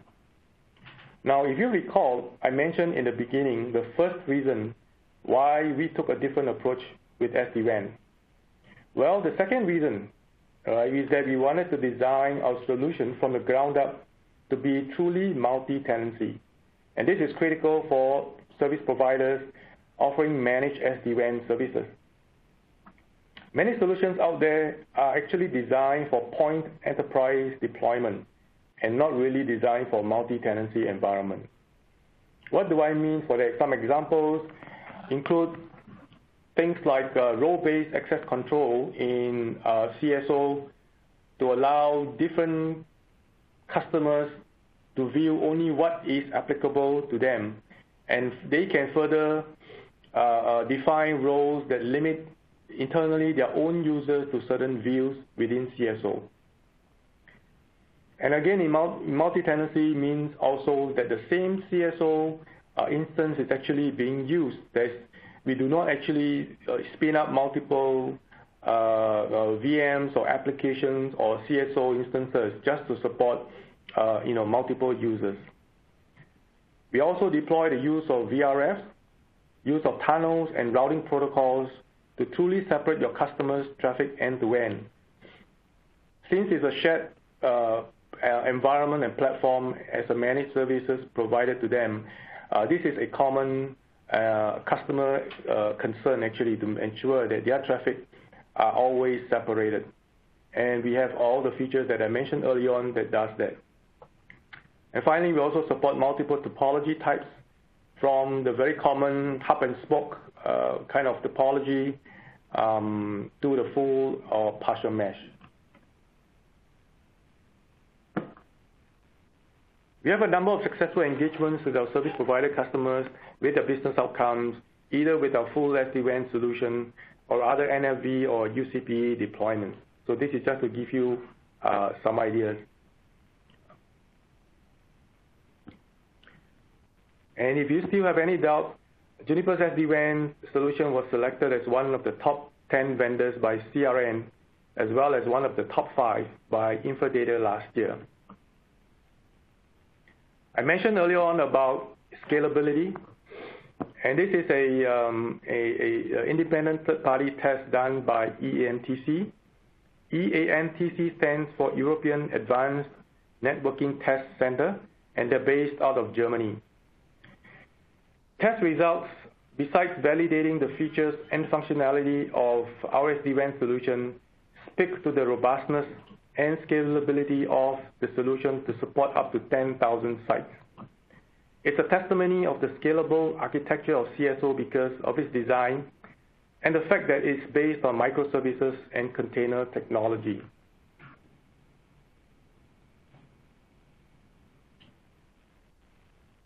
Now, if you recall, I mentioned in the beginning the first reason why we took a different approach with SD-WAN. Well, the second reason is that we wanted to design our solution from the ground up to be truly multi-tenancy. And this is critical for service providers offering managed SD-WAN services. Many solutions out there are actually designed for point enterprise deployment and not really designed for multi-tenancy environment. What do I mean for that? Some examples include things like role-based access control in CSO to allow different customers to view only what is applicable to them. And they can further define roles that limit internally their own users to certain views within CSO. And again, in multi-tenancy means also that the same CSO instance is actually being used. We do not actually spin up multiple VMs or applications or CSO instances just to support multiple users. We also deploy the use of VRFs, use of tunnels and routing protocols to truly separate your customers' traffic end-to-end. Since it's a shared environment and platform as a managed services provided to them, this is a common customer concern actually to ensure that their traffic are always separated. And we have all the features that I mentioned early on that does that. And finally, we also support multiple topology types from the very common hub and spoke kind of topology to the full or partial mesh. We have a number of successful engagements with our service provider customers with their business outcomes, either with our full SD-WAN solution or other NFV or UCP deployments. So this is just to give you some ideas. And if you still have any doubt, Juniper's SD-WAN solution was selected as one of the top 10 vendors by CRN, as well as one of the top 5 by Infodata last year. I mentioned earlier on about scalability, and this is a independent third-party test done by EANTC. EANTC stands for European Advanced Networking Test Center, and they're based out of Germany. Test results, besides validating the features and functionality of our SD-WAN solution, speak to the robustness and scalability of the solution to support up to 10,000 sites. It's a testimony of the scalable architecture of CSO because of its design and the fact that it's based on microservices and container technology.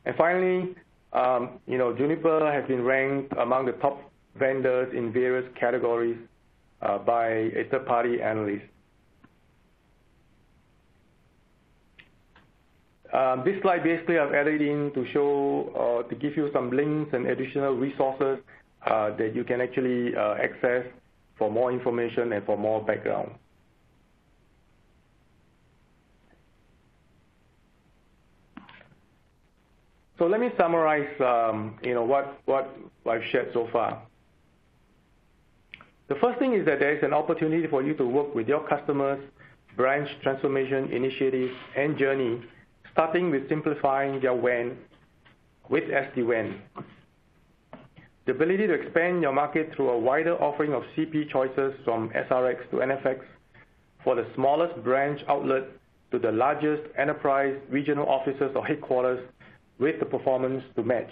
And finally, Juniper has been ranked among the top vendors in various categories by a third-party analyst. This slide basically I've added in to show, to give you some links and additional resources that you can actually access for more information and for more background. So let me summarize, what I've shared so far. The first thing is that there is an opportunity for you to work with your customers' branch transformation initiatives and journey, starting with simplifying their WAN with SD-WAN. The ability to expand your market through a wider offering of CP choices from SRX to NFX for the smallest branch outlet to the largest enterprise regional offices or headquarters with the performance to match.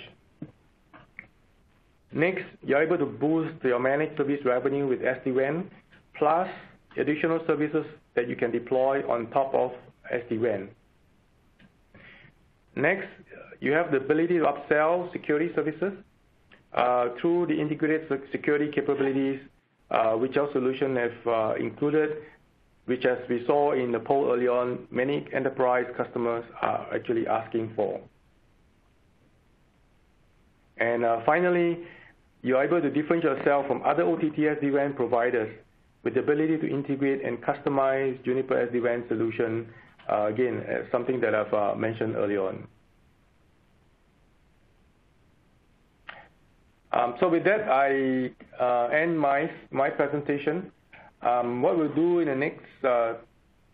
Next, you're able to boost your managed service revenue with SD-WAN, plus additional services that you can deploy on top of SD-WAN. Next, you have the ability to upsell security services through the integrated security capabilities which our solution have included, which, as we saw in the poll early on, many enterprise customers are actually asking for. And finally, you're able to differentiate yourself from other OTT SD-WAN providers with the ability to integrate and customize Juniper SD-WAN solution, again, something that I've mentioned early on. So with that, I end my presentation. What we'll do in the next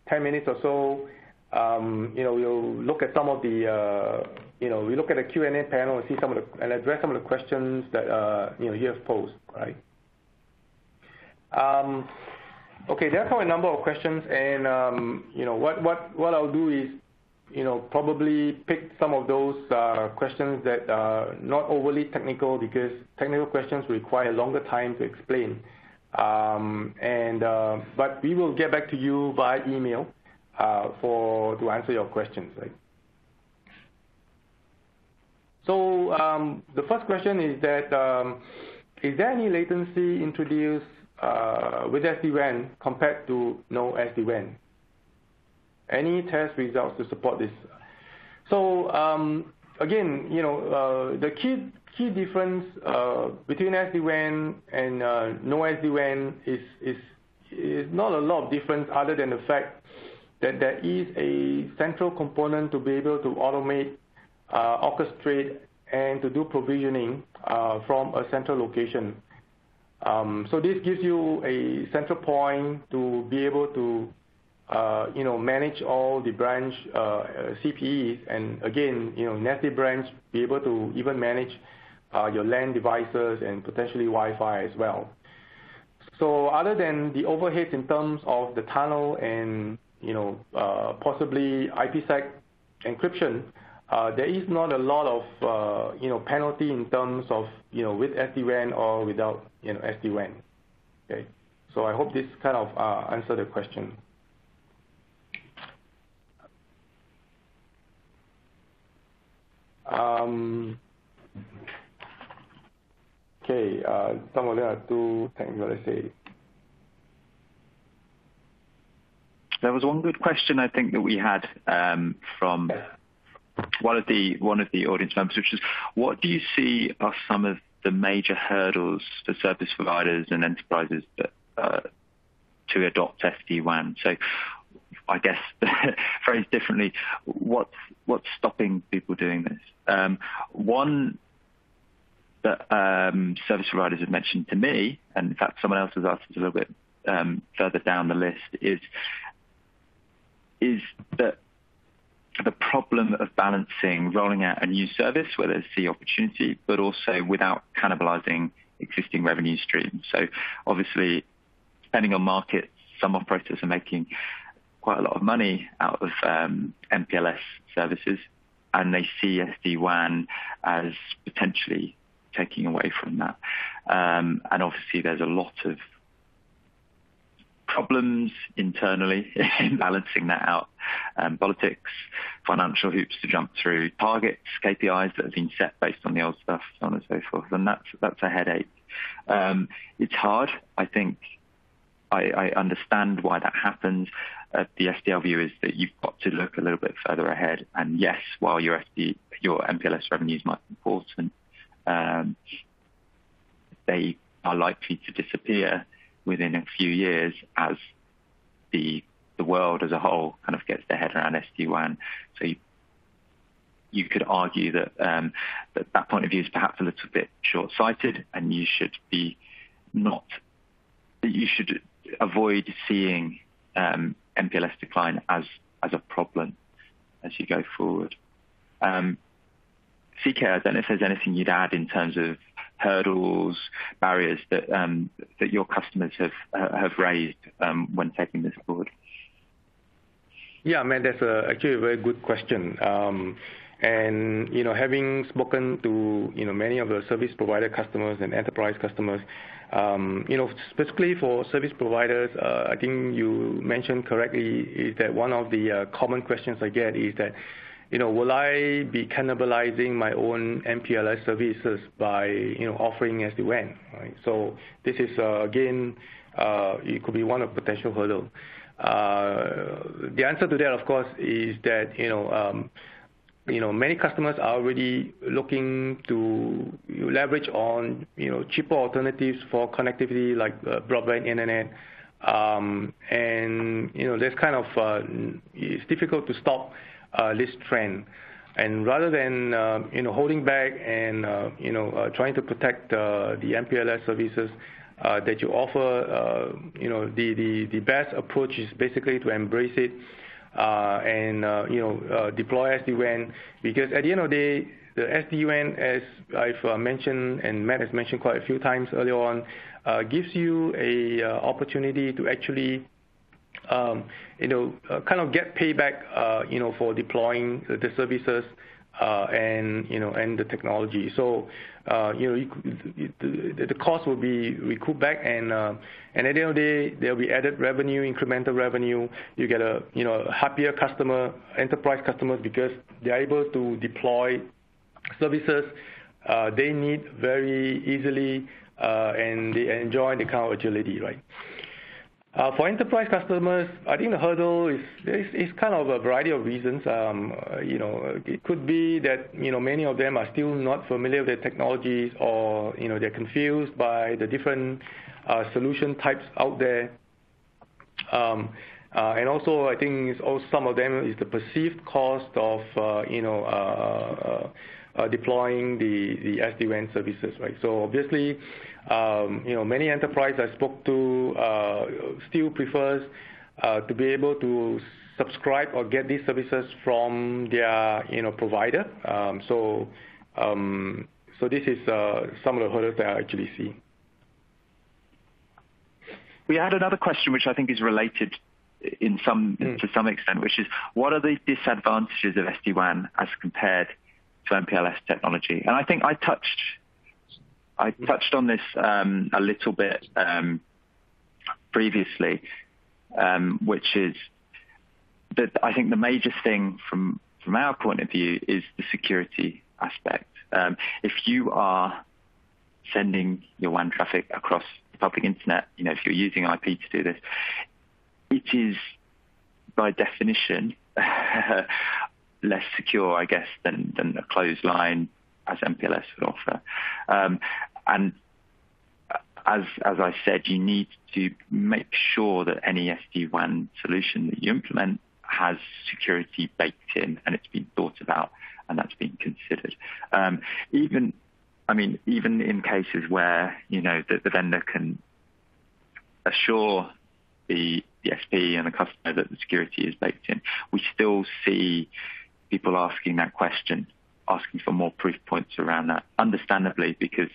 10 minutes or so, we'll look at some of the, we look at the Q&A panel and see and address some of the questions that you have posed, right? Okay, there are quite a number of questions, and what I'll do is, probably pick some of those questions that are not overly technical, because technical questions require a longer time to explain. But we will get back to you by email to answer your questions, right? So the first question is that is there any latency introduced with SD-WAN compared to no SD-WAN? Any test results to support this? So again, the key difference between SD-WAN and no SD-WAN is not a lot of difference, other than the fact that there is a central component to be able to automate, orchestrate, and to do provisioning from a central location. So this gives you a central point to be able to manage all the branch CPEs, and again, in SD branch, be able to even manage your LAN devices and potentially Wi-Fi as well. So other than the overheads in terms of the tunnel and possibly IPsec encryption, there is not a lot of penalty in terms of with SD-WAN or without SD-WAN. Okay, so I hope this kind of answered the question. Okay, some of them are too technical, let's say. There was one good question I think that we had from one of the audience members, which is, what do you see are some of the major hurdles for service providers and enterprises that, to adopt SD-WAN? So I guess phrased differently, what's stopping people doing this? One that service providers have mentioned to me, and in fact someone else has asked us a little bit further down the list, is that the problem of balancing rolling out a new service where there's the opportunity, but also without cannibalizing existing revenue streams. So obviously, depending on markets, some operators are making quite a lot of money out of MPLS services, and they see SD-WAN as potentially taking away from that. And obviously, there's a lot of problems internally in balancing that out. Politics, financial hoops to jump through, targets, KPIs that have been set based on the old stuff, so on and so forth. And that's a headache. It's hard. I think I understand why that happens. The SDL view is that you've got to look a little bit further ahead. And yes, while your MPLS revenues might be important, they are likely to disappear within a few years as the world as a whole kind of gets their head around SD-WAN. So you could argue that that point of view is perhaps a little bit short-sighted, and you should avoid seeing MPLS decline as a problem as you go forward. CK, I don't know if there's anything you'd add in terms of hurdles, barriers that your customers have raised when taking this forward. Yeah, man, that's actually a very good question. And having spoken to many of the service provider customers and enterprise customers, specifically for service providers, I think you mentioned correctly is that one of the common questions I get is that, will I be cannibalizing my own MPLS services by offering SD-WAN? Right? So this is again, it could be one of potential hurdle. The answer to that, of course, is that many customers are already looking to leverage on cheaper alternatives for connectivity like broadband internet, and there's kind of it's difficult to stop this trend. And rather than holding back and trying to protect the MPLS services that you offer, the best approach is basically to embrace it and deploy SD-WAN, because at the end of the day, the SD-WAN, as I've mentioned and Matt has mentioned quite a few times earlier on, gives you a opportunity to actually kind of get payback for deploying the services and the technology. So the cost will be recouped back, and at the end of the day, there'll be added revenue, incremental revenue. You get a happier customer, enterprise customers, because they're able to deploy services they need very easily, and they enjoy the kind of agility, right? For enterprise customers, I think the hurdle is kind of a variety of reasons. It could be that many of them are still not familiar with the technologies, or they're confused by the different solution types out there. And also, I think some of them is the perceived cost of deploying the SD-WAN services, right? So obviously, many enterprises I spoke to still prefers to be able to subscribe or get these services from their provider. So this is some of the hurdles that I actually see. We had another question which I think is related to some extent, which is, what are the disadvantages of SD-WAN as compared to MPLS technology? And I think I touched on this a little bit previously, which is that I think the major thing from our point of view is the security aspect. If you are sending your WAN traffic across the public internet, if you're using IP to do this, it is by definition less secure, I guess, than a closed line as MPLS would offer. And as I said, you need to make sure that any SD-WAN solution that you implement has security baked in, and it's been thought about, and that's been considered. Even in cases where the vendor can assure the SP and the customer that the security is baked in, we still see people asking that question, asking for more proof points around that, understandably, because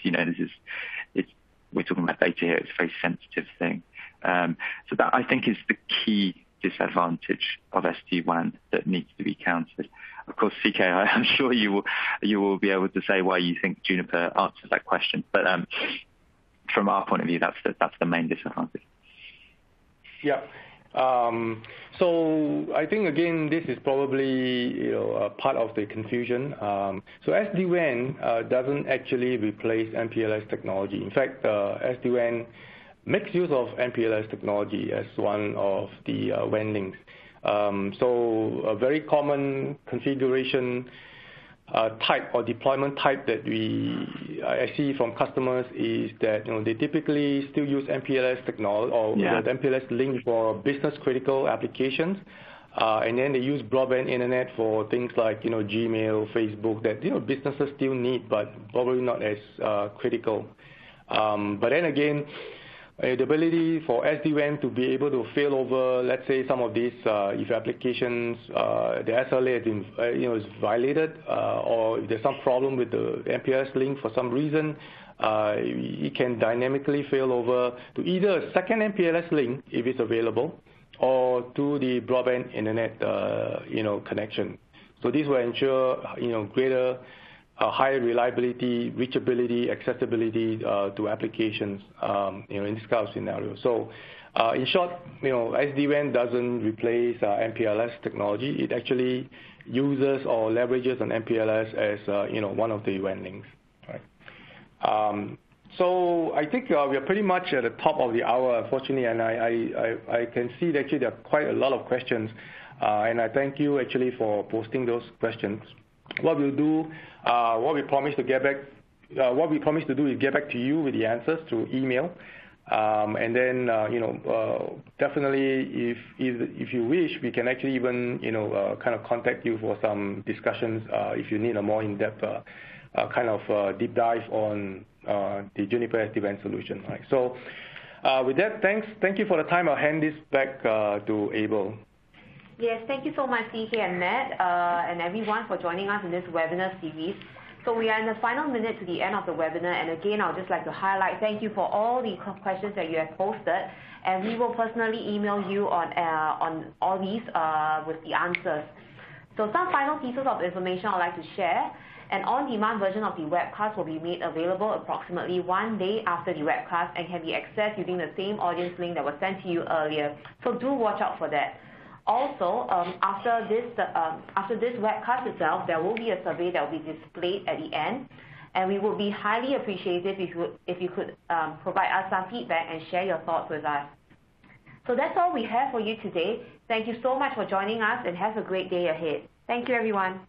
we're talking about data here. It's a very sensitive thing. So that, I think, is the key disadvantage of SD-WAN that needs to be countered. Of course, CK, I'm sure you will be able to say why you think Juniper answers that question. But from our point of view, that's the main disadvantage. Yeah. So I think, again, this is probably part of the confusion. So SD-WAN doesn't actually replace MPLS technology. In fact, SD-WAN makes use of MPLS technology as one of the WAN links. So a very common configuration type or deployment type that I see from customers is that they typically still use MPLS technology or the MPLS link for business critical applications, and then they use broadband internet for things like Gmail, Facebook that businesses still need, but probably not as critical. But then again, the ability for SD-WAN to be able to fail over, let's say, some of these if applications the SLA is violated, or if there's some problem with the MPLS link for some reason, it can dynamically fail over to either a second MPLS link if it's available, or to the broadband internet connection. So this will ensure greater higher reliability, reachability, accessibility to applications in this kind of scenario. So in short, SD-WAN doesn't replace MPLS technology. It actually uses or leverages on MPLS as one of the WAN links. Right? So I think we are pretty much at the top of the hour, unfortunately, and I can see that actually there are quite a lot of questions, and I thank you actually for posting those questions. What we'll do, what we promise to do is get back to you with the answers through email, and then definitely if you wish, we can actually even kind of contact you for some discussions if you need a more in-depth kind of deep dive on the Juniper SD-WAN solution. Right? So with that, thank you for the time. I'll hand this back to Abel. Yes, thank you so much, CK and Ned, and everyone for joining us in this webinar series. So we are in the final minute to the end of the webinar, and again, I would just like to highlight, thank you for all the questions that you have posted, and we will personally email you on all these with the answers. So some final pieces of information I'd like to share. An on-demand version of the webcast will be made available approximately 1 day after the webcast and can be accessed using the same audience link that was sent to you earlier. So do watch out for that. Also, after this webcast itself, there will be a survey that will be displayed at the end, and we would be highly appreciative if you could provide us some feedback and share your thoughts with us. So that's all we have for you today. Thank you so much for joining us, and have a great day ahead. Thank you, everyone.